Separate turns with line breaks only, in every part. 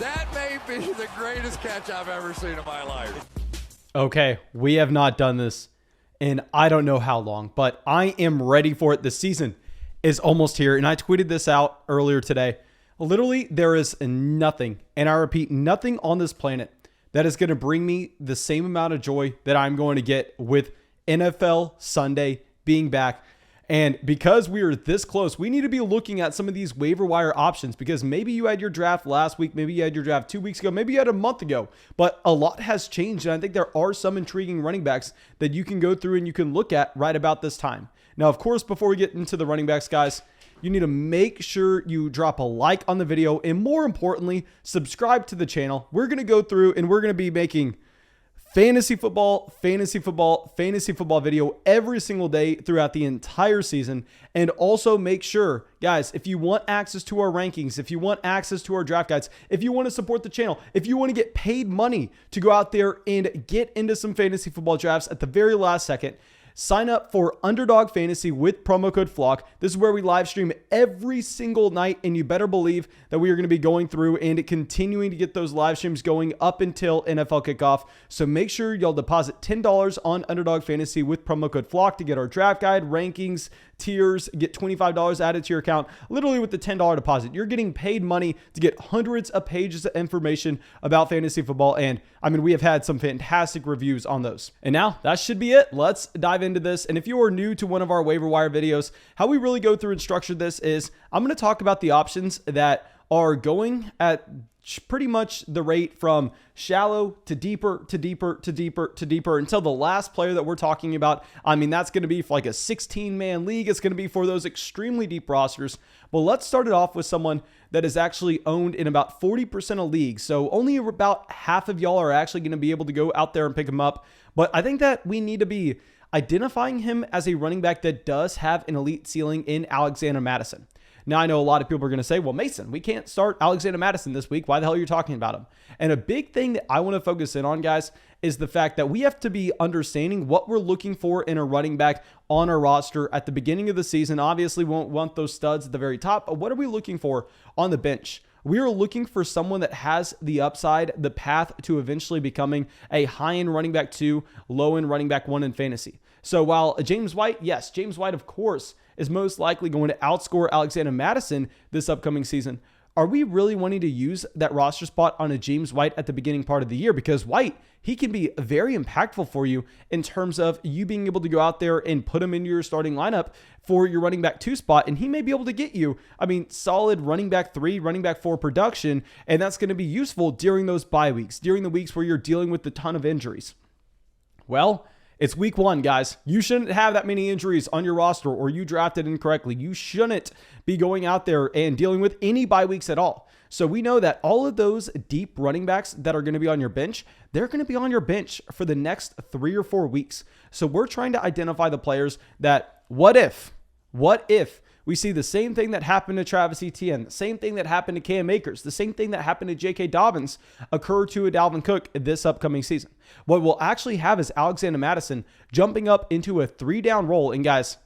That may be the greatest catch I've ever seen in my life.
Okay, we have not done this in I don't know how long, but I am ready for it. The season is almost here, and I tweeted this out earlier today. Literally, there is nothing, and I repeat, nothing on this planet that is going to bring me the same amount of joy that I'm going to get with NFL Sunday being back. And because we are this close, we need to be looking at some of these waiver wire options, because maybe you had your draft last week, maybe you had your draft 2 weeks ago, maybe you had a month ago, but a lot has changed. And I think there are some intriguing running backs that you can go through and you can look at right about this time. Now, of course, before we get into the running backs, guys, you need to make sure you drop a like on the video, and more importantly, subscribe to the channel. We're going to go through and we're going to be making fantasy football video every single day throughout the entire season. And also make sure, guys, if you want access to our rankings, if you want access to our draft guides, if you want to support the channel, if you want to get paid money to go out there and get into some fantasy football drafts at the very last second, sign up for Underdog Fantasy with promo code FLOCK. This is where we live stream every single night, and you better believe that we are going to be going through and continuing to get those live streams going up until NFL kickoff. So make sure y'all deposit $10 on Underdog Fantasy with promo code FLOCK to get our draft guide, rankings, tiers, get $25 added to your account. Literally with the $10 deposit, you're getting paid money to get hundreds of pages of information about fantasy football. And I mean, we have had some fantastic reviews on those. And now that should be it. Let's dive into this. And if you are new to one of our waiver wire videos, how we really go through and structure this is I'm going to talk about the options that are going at pretty much the rate from shallow to deeper to deeper to deeper to deeper until the last player that we're talking about. I mean, that's going to be for like a 16-man league. It's going to be for those extremely deep rosters. But let's start it off with someone that is actually owned in about 40% of leagues. So only about half of y'all are actually going to be able to go out there and pick him up. But I think that we need to be identifying him as a running back that does have an elite ceiling in Alexander Mattison. Now, I know a lot of people are going to say, well, Mason, we can't start Alexander Mattison this week. Why the hell are you talking about him? And a big thing that I want to focus in on, guys, is the fact that we have to be understanding what we're looking for in a running back on our roster at the beginning of the season. Obviously, we won't want those studs at the very top, but what are we looking for on the bench? We are looking for someone that has the upside, the path to eventually becoming a high-end running back 2, low-end running back 1 in fantasy. So while James White, yes, James White, of course, is most likely going to outscore Alexander Mattison this upcoming season, are we really wanting to use that roster spot on a James White at the beginning part of the year? Because White, he can be very impactful for you in terms of you being able to go out there and put him into your starting lineup for your running back 2 spot. And he may be able to get you, I mean, solid running back 3, running back 4 production. And that's going to be useful during those bye weeks, during the weeks where you're dealing with a ton of injuries. Well, it's week 1, guys. You shouldn't have that many injuries on your roster, or you drafted incorrectly. You shouldn't be going out there and dealing with any bye weeks at all. So we know that all of those deep running backs that are going to be on your bench, they're going to be on your bench for the next 3 or 4 weeks. So we're trying to identify the players that what if we see the same thing that happened to Travis Etienne, the same thing that happened to Cam Akers, the same thing that happened to J.K. Dobbins occur to a Dalvin Cook this upcoming season. What we'll actually have is Alexander Mattison jumping up into a 3-down role. And guys,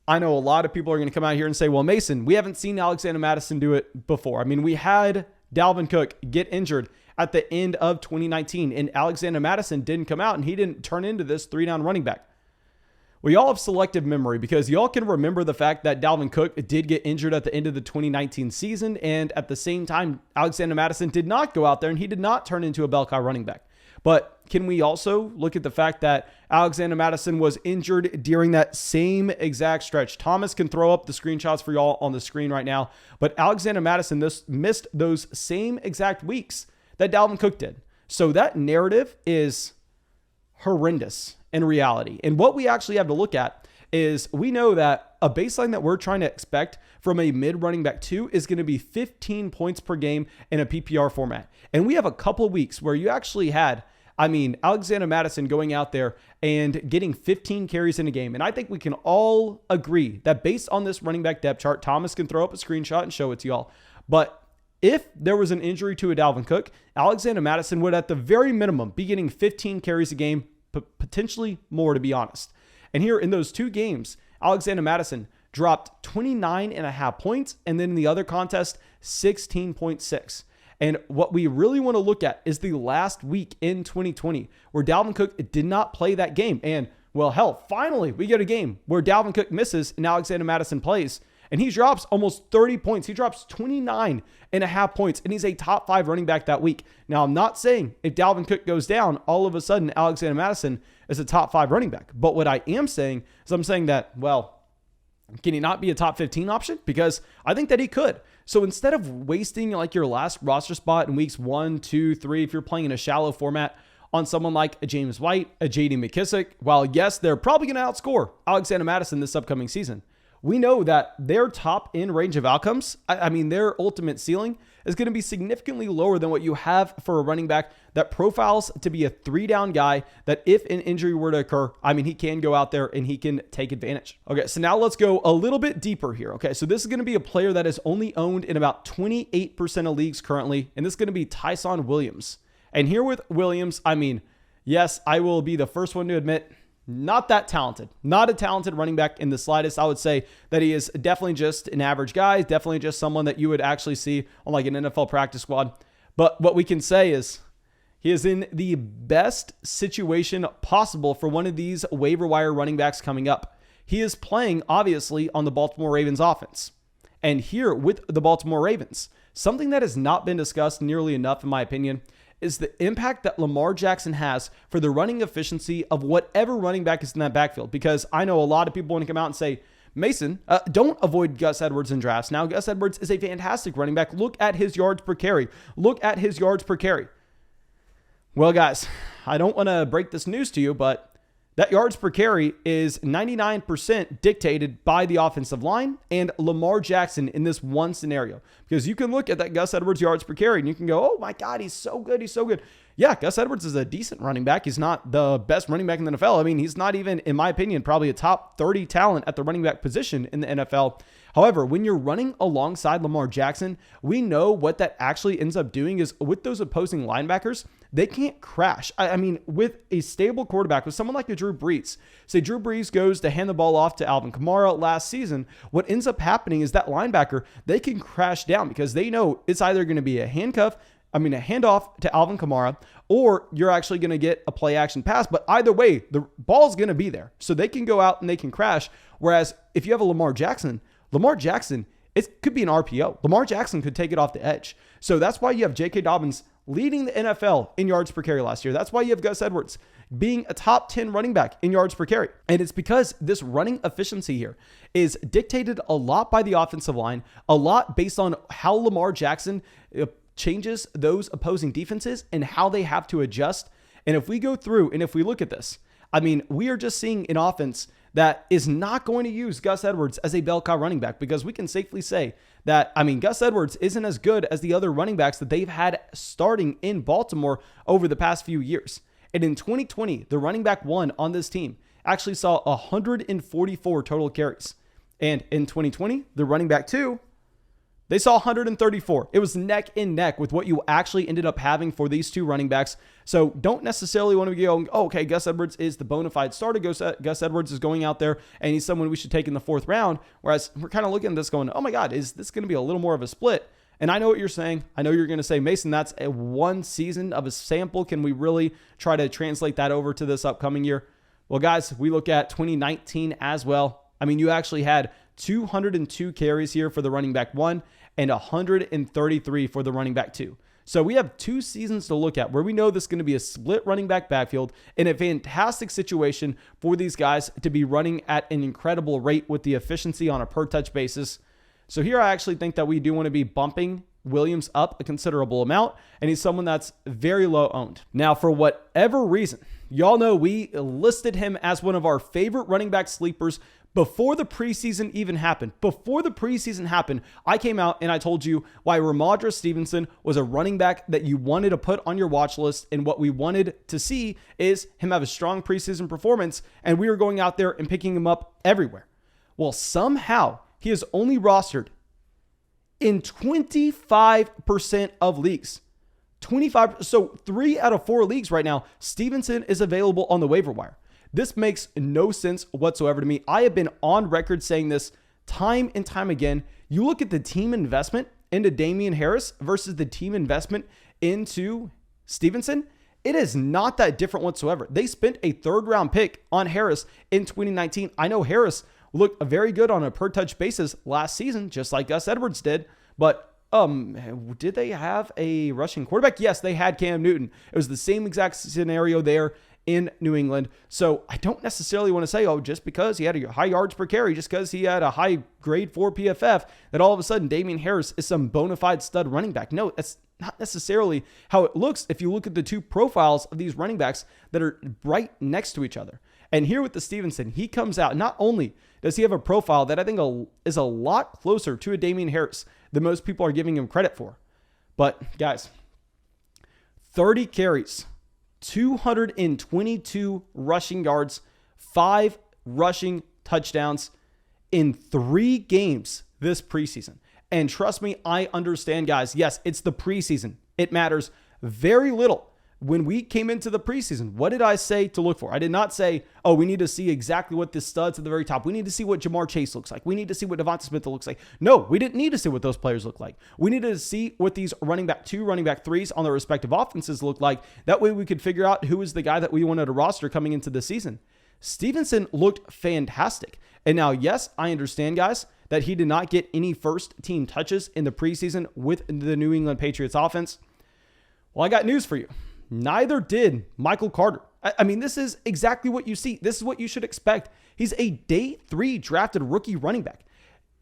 I know a lot of people are going to come out here and say, well, Mason, we haven't seen Alexander Mattison do it before. I mean, we had Dalvin Cook get injured at the end of 2019, and Alexander Mattison didn't come out, and he didn't turn into this 3-down running back. Well, y'all have selective memory, because y'all can remember the fact that Dalvin Cook did get injured at the end of the 2019 season. And at the same time, Alexander Mattison did not go out there and he did not turn into a bell cow running back. But can we also look at the fact that Alexander Mattison was injured during that same exact stretch? Thomas can throw up the screenshots for y'all on the screen right now. But Alexander Mattison missed those same exact weeks that Dalvin Cook did. So that narrative is horrendous in reality. And what we actually have to look at is we know that a baseline that we're trying to expect from a mid running back 2 is going to be 15 points per game in a PPR format. And we have a couple of weeks where you actually had, I mean, Alexander Mattison going out there and getting 15 carries in a game. And I think we can all agree that based on this running back depth chart, Thomas can throw up a screenshot and show it to y'all. But if there was an injury to a Dalvin Cook, Alexander Mattison would at the very minimum be getting 15 carries a game, potentially more, to be honest. And here in those 2 games, Alexander Mattison dropped 29.5 points, and then in the other contest, 16.6. And what we really want to look at is the last week in 2020 where Dalvin Cook did not play that game. And well, hell, finally we get a game where Dalvin Cook misses and Alexander Mattison plays. And he drops almost 30 points. He drops 29.5 points, and he's a top 5 running back that week. Now, I'm not saying if Dalvin Cook goes down, all of a sudden Alexander Mattison is a top 5 running back. But what I am saying is I'm saying that, well, can he not be a top 15 option? Because I think that he could. So instead of wasting like your last roster spot in weeks 1, 2, 3, if you're playing in a shallow format on someone like a James White, a JD McKissic, while yes, they're probably going to outscore Alexander Mattison this upcoming season, we know that their top end range of outcomes, I mean, their ultimate ceiling is going to be significantly lower than what you have for a running back that profiles to be a 3-down guy that if an injury were to occur, I mean, he can go out there and he can take advantage. Okay, so now let's go a little bit deeper here. Okay, so this is going to be a player that is only owned in about 28% of leagues currently, and this is going to be Tyson Williams. And here with Williams, I mean, yes, I will be the first one to admit, not that talented, not a talented running back in the slightest. I would say that he is definitely just an average guy, definitely just someone that you would actually see on like an NFL practice squad. But what we can say is he is in the best situation possible for one of these waiver wire running backs coming up. He is playing, obviously, on the Baltimore Ravens offense. And here with the Baltimore Ravens, something that has not been discussed nearly enough, in my opinion, is the impact that Lamar Jackson has for the running efficiency of whatever running back is in that backfield. Because I know a lot of people want to come out and say, Mason, don't avoid Gus Edwards in drafts. Now, Gus Edwards is a fantastic running back. Look at his yards per carry. Look at his yards per carry. Well, guys, I don't want to break this news to you, but that yards per carry is 99% dictated by the offensive line and Lamar Jackson in this one scenario. Because you can look at that Gus Edwards yards per carry and you can go, oh my God, he's so good. He's so good. Yeah, Gus Edwards is a decent running back. He's not the best running back in the NFL. I mean, he's not even, in my opinion, probably a top 30 talent at the running back position in the NFL. However, when you're running alongside Lamar Jackson, we know what that actually ends up doing is with those opposing linebackers, they can't crash. I mean, with a stable quarterback, with someone like a Drew Brees, say Drew Brees goes to hand the ball off to Alvin Kamara last season, what ends up happening is that linebacker, they can crash down because they know it's either going to be a handoff to Alvin Kamara, or you're actually going to get a play action pass. But either way, the ball's going to be there. So they can go out and they can crash. Whereas if you have a Lamar Jackson, it could be an RPO. Lamar Jackson could take it off the edge. So that's why you have J.K. Dobbins leading the NFL in yards per carry last year. That's why you have Gus Edwards being a top 10 running back in yards per carry. And it's because this running efficiency here is dictated a lot by the offensive line, a lot based on how Lamar Jackson changes those opposing defenses and how they have to adjust. And if we go through and if we look at this, I mean, we are just seeing an offense that is not going to use Gus Edwards as a bell cow running back, because we can safely say that, I mean, Gus Edwards isn't as good as the other running backs that they've had starting in Baltimore over the past few years. And in 2020, the running back one on this team actually saw 144 total carries. And in 2020, the running back two, they saw 134. It was neck and neck with what you actually ended up having for these two running backs. So don't necessarily want to be going, oh, okay, Gus Edwards is the bona fide starter. Gus Edwards is going out there and he's someone we should take in the 4th round. Whereas we're kind of looking at this going, oh my God, is this going to be a little more of a split? And I know what you're saying. I know you're going to say, Mason, that's a one season of a sample. Can we really try to translate that over to this upcoming year? Well, guys, we look at 2019 as well. I mean, you actually had 202 carries here for the running back one and 133 for the running back two. So we have 2 seasons to look at where we know this is going to be a split running back backfield in a fantastic situation for these guys to be running at an incredible rate with the efficiency on a per touch basis. So here I actually think that we do want to be bumping Williams up a considerable amount, and he's someone that's very low owned. Now, for whatever reason, y'all know we listed him as one of our favorite running back sleepers before the preseason even happened. Before the preseason happened, I came out and I told you why Rhamondre Stevenson was a running back that you wanted to put on your watch list, and what we wanted to see is him have a strong preseason performance, and we were going out there and picking him up everywhere. Well, somehow he is only rostered in 25% of leagues. 25. So 3 out of 4 leagues right now, Stevenson is available on the waiver wire. This makes no sense whatsoever to me. I have been on record saying this time and time again. You look at the team investment into Damian Harris versus the team investment into Stevenson, it is not that different whatsoever. They spent a 3rd round pick on Harris in 2019. I know Harris looked very good on a per touch basis last season, just like Gus Edwards did. But did they have a rushing quarterback? Yes, they had Cam Newton. It was the same exact scenario there in New England. So I don't necessarily want to say, just because he had a high yards per carry, just because he had a high grade 4 PFF, that all of a sudden Damian Harris is some bona fide stud running back. No, that's not necessarily how it looks if you look at the two profiles of these running backs that are right next to each other. And here with the Stevenson, he comes out, not only does he have a profile that I think is a lot closer to a Damian Harris than most people are giving him credit for, but guys, 30 carries, 222 rushing yards, 5 rushing touchdowns in 3 games this preseason. And trust me, I understand, guys. Yes, it's the preseason. It matters very little. When we came into the preseason, what did I say to look for? I did not say, we need to see exactly what the studs at the very top. We need to see what Jamar Chase looks like. We need to see what Devonta Smith looks like. No, we didn't need to see what those players look like. We needed to see what these running back 2, running back 3s on their respective offenses look like. That way we could figure out who is the guy that we wanted to roster coming into the season. Stevenson looked fantastic. And now, yes, I understand, guys, that he did not get any first team touches in the preseason with the New England Patriots offense. Well, I got news for you. Neither did Michael Carter. I mean, this is exactly what you see. This is what you should expect. He's a day 3 drafted rookie running back.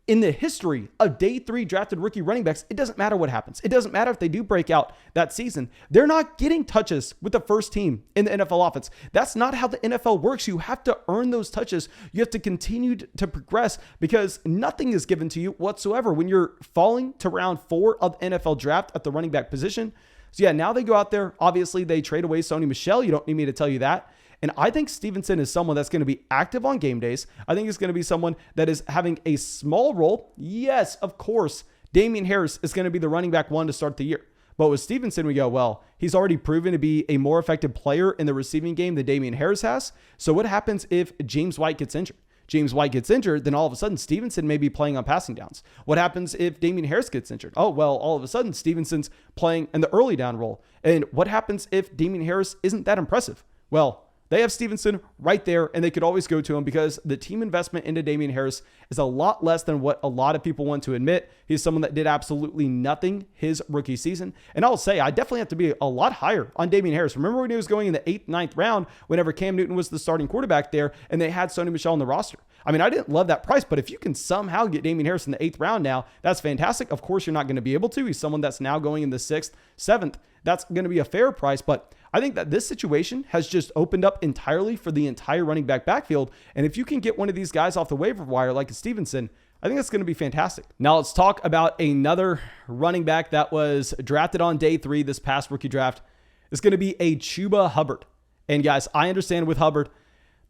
In the history of day 3 drafted rookie running backs, it doesn't matter what happens. It doesn't matter if they do break out that season. They're not getting touches with the first team in the NFL offense. That's not how the NFL works. You have to earn those touches. You have to continue to progress because nothing is given to you whatsoever when you're falling to round 4 of the NFL draft at the running back position. So yeah, now they go out there. Obviously, they trade away Sony Michel. You don't need me to tell you that. And I think Stevenson is someone that's going to be active on game days. I think it's going to be someone that is having a small role. Yes, of course, Damian Harris is going to be the running back 1 to start the year. But with Stevenson, we go, he's already proven to be a more effective player in the receiving game than Damian Harris has. So what happens if James White gets injured? James White gets injured, then all of a sudden Stevenson may be playing on passing downs. What happens if Damian Harris gets injured? All of a sudden Stevenson's playing in the early down role. And what happens if Damian Harris isn't that impressive? Well, they have Stevenson right there, and they could always go to him because the team investment into Damian Harris is a lot less than what a lot of people want to admit. He's someone that did absolutely nothing his rookie season. And I'll say, I definitely have to be a lot higher on Damian Harris. Remember when he was going in the 8th, 9th round, whenever Cam Newton was the starting quarterback there, and they had Sony Michel on the roster? I mean, I didn't love that price, but if you can somehow get Damian Harris in the 8th round now, that's fantastic. Of course, you're not going to be able to. He's someone that's now going in the 6th, 7th. That's going to be a fair price, but I think that this situation has just opened up entirely for the entire running back backfield. And if you can get one of these guys off the waiver wire like a Stevenson, I think that's going to be fantastic. Now let's talk about another running back that was drafted on day 3 this past rookie draft. It's going to be a Chuba Hubbard. And guys, I understand with Hubbard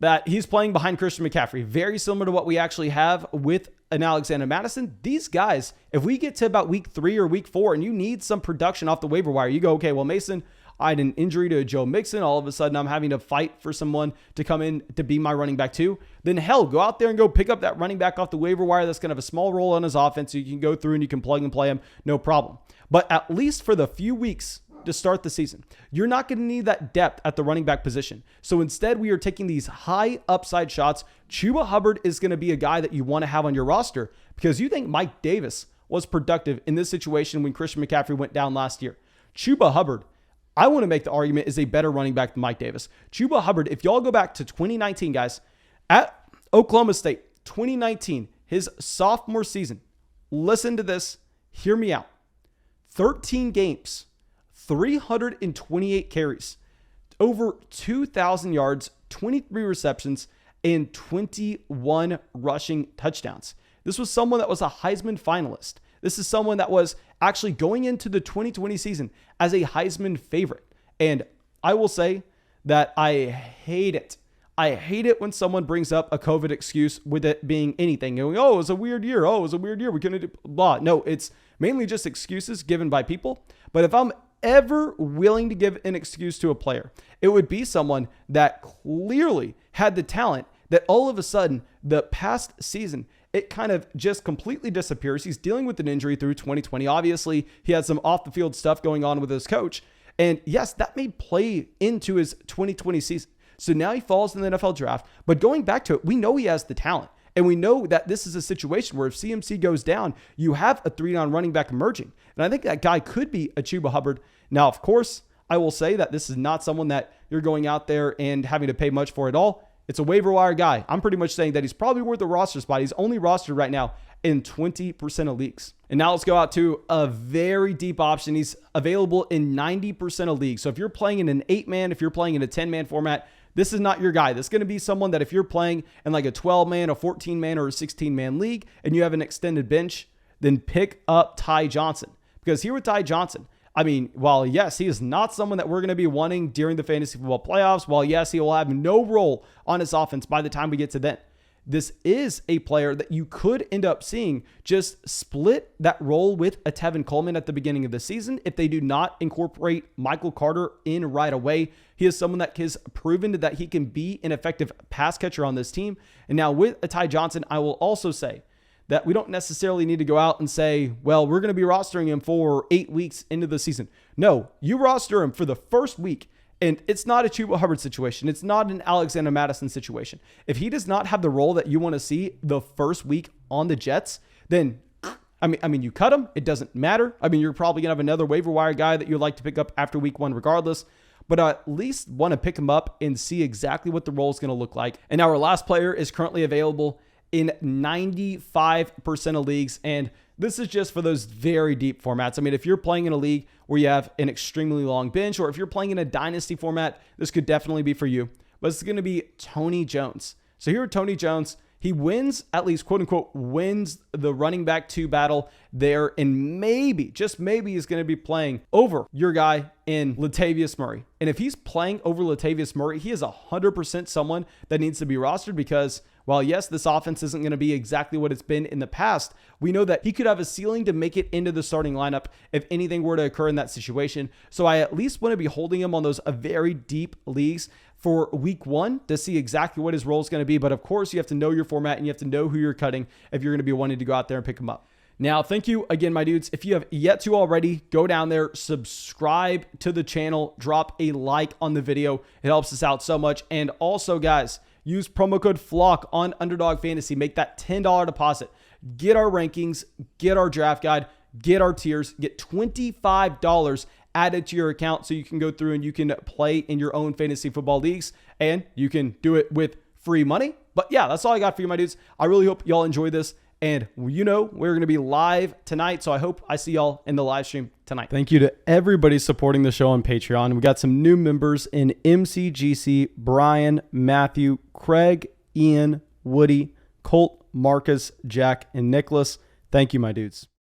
that he's playing behind Christian McCaffrey, very similar to what we actually have with an Alexander Mattison. These guys, if we get to about week 3 or week 4 and you need some production off the waiver wire, you go, okay, well, Mason, I had an injury to Joe Mixon. All of a sudden, I'm having to fight for someone to come in to be my running back too. Then hell, go out there and go pick up that running back off the waiver wire that's going to have a small role on his offense so you can go through and you can plug and play him, no problem. But at least for the few weeks to start the season, you're not going to need that depth at the running back position. So instead, we are taking these high upside shots. Chuba Hubbard is going to be a guy that you want to have on your roster because you think Mike Davis was productive in this situation when Christian McCaffrey went down last year. Chuba Hubbard, I want to make the argument, is a better running back than Mike Davis. Chuba Hubbard, if y'all go back to 2019, guys, at Oklahoma State, 2019, his sophomore season, listen to this, hear me out. 13 games, 328 carries, over 2,000 yards, 23 receptions, and 21 rushing touchdowns. This was someone that was a Heisman finalist. This is someone that was actually going into the 2020 season as a Heisman favorite. And I will say that I hate it. I hate it when someone brings up a COVID excuse with it being anything. Going, oh, it was a weird year. Oh, it was a weird year. We couldn't do blah. No, it's mainly just excuses given by people. But if I'm ever willing to give an excuse to a player, it would be someone that clearly had the talent that all of a sudden the past season it kind of just completely disappears. He's dealing with an injury through 2020. Obviously, he had some off the field stuff going on with his coach. And yes, that may play into his 2020 season. So now he falls in the NFL draft. But going back to it, we know he has the talent. And we know that this is a situation where if CMC goes down, you have a 3-down running back emerging. And I think that guy could be a Chuba Hubbard. Now, of course, I will say that this is not someone that you're going out there and having to pay much for at all. It's a waiver wire guy. I'm pretty much saying that he's probably worth a roster spot. He's only rostered right now in 20% of leagues. And now let's go out to a very deep option. He's available in 90% of leagues. So if you're playing in an 8-man, if you're playing in a 10-man format, this is not your guy. This is going to be someone that if you're playing in like a 12-man, a 14-man, or a 16-man league, and you have an extended bench, then pick up Ty Johnson. Because here with Ty Johnson, I mean, while yes, he is not someone that we're going to be wanting during the fantasy football playoffs, while yes, he will have no role on his offense by the time we get to then, this is a player that you could end up seeing just split that role with a Tevin Coleman at the beginning of the season if they do not incorporate Michael Carter in right away. He is someone that has proven that he can be an effective pass catcher on this team. And now with a Ty Johnson, I will also say that we don't necessarily need to go out and say, well, we're going to be rostering him for 8 weeks into the season. No, you roster him for the first week. And it's not a Chuba Hubbard situation. It's not an Alexander Mattison situation. If he does not have the role that you want to see the first week on the Jets, then, I mean, you cut him. It doesn't matter. I mean, you're probably going to have another waiver wire guy that you'd like to pick up after week 1 regardless. But I at least want to pick him up and see exactly what the role is going to look like. And our last player is currently available in 95% of leagues. And this is just for those very deep formats. I mean, if you're playing in a league where you have an extremely long bench, or if you're playing in a dynasty format, this could definitely be for you. But it's going to be Tony Jones. So here, Tony Jones, he wins, at least quote unquote, wins the running back 2 battle there. And maybe, just maybe, he's going to be playing over your guy in Latavius Murray. And if he's playing over Latavius Murray, he is 100% someone that needs to be rostered because while yes, this offense isn't going to be exactly what it's been in the past, we know that he could have a ceiling to make it into the starting lineup if anything were to occur in that situation. So I at least want to be holding him on those very deep leagues for week 1 to see exactly what his role is going to be. But of course, you have to know your format and you have to know who you're cutting if you're going to be wanting to go out there and pick him up. Now, thank you again, my dudes. If you have yet to already, go down there, subscribe to the channel, drop a like on the video. It helps us out so much. And also, guys, use promo code FLOCK on Underdog Fantasy. Make that $10 deposit. Get our rankings, get our draft guide, get our tiers, get $25 added to your account so you can go through and you can play in your own fantasy football leagues and you can do it with free money. But yeah, that's all I got for you, my dudes. I really hope y'all enjoy this. And you know, we're going to be live tonight. So I hope I see y'all in the live stream tonight. Thank you to everybody supporting the show on Patreon. We got some new members in MCGC, Brian, Matthew, Craig, Ian, Woody, Colt, Marcus, Jack, and Nicholas. Thank you, my dudes.